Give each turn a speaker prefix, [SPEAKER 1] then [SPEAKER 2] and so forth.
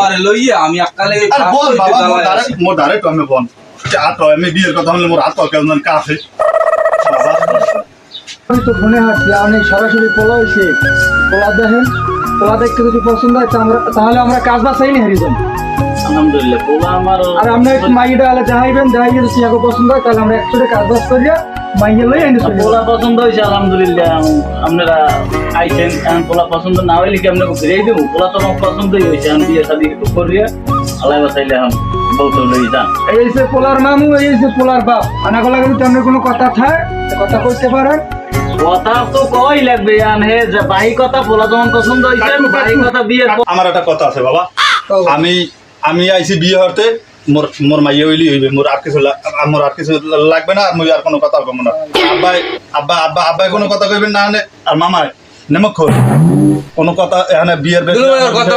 [SPEAKER 1] আমি লইয়া আমি আকালে
[SPEAKER 2] মোর ডাইরেক্ট আমি বন আমি বিয়ের কথা হলে মোর হাত কেমন কাছে
[SPEAKER 3] আমি তো ফোনে হাঁটছি অনেক সরাসরি পোলা হয়েছে পোলা দেখেন পোলা দেখতে যদি পছন্দ হয় তাহলে আমরা কাজ বাসাই নি হারিয়ে যাবো
[SPEAKER 4] আলহামদুলিল্লাহ পোলা আমার
[SPEAKER 3] আর আমরা একটু মাইটা আলে দেখাইবেন দেখাই যদি সিয়াকে পছন্দ হয় তাহলে আমরা একসাথে কাজ বাজ করিয়া মাইয়ে লই এনে চলে
[SPEAKER 4] পোলা পছন্দ হয়েছে আলহামদুলিল্লাহ আপনারা আইছেন এখন পোলা পছন্দ না হইলে কি আপনাকে ফিরিয়ে দেবো পোলা তো আমার পছন্দই হয়েছে আমি বিয়ে শাদি করিয়া আল্লাহ বাসাইলে এখন বউ তো লই যান
[SPEAKER 3] এই যে পোলার মামু এই যে পোলার বাপ আনাগোলা কিন্তু আপনার কোনো কথা থাকে কথা কইতে পারেন
[SPEAKER 4] কথা তো কই লাগবে আন হে যে বাহি কথা পোলা যখন পছন্দ হয়েছে বাহি কথা বিয়ের
[SPEAKER 2] আমার একটা কথা আছে বাবা আমি আইছি বিয়ে হতে মোর মোর মাইয়া হইলি হইবে মোর আর কিছু লাগবে না আর মই আর কোনো কথা কম না আব্বাই কোনো কথা কইবেন না আর মামাই নেমক কোনো কথা এখানে বিয়ের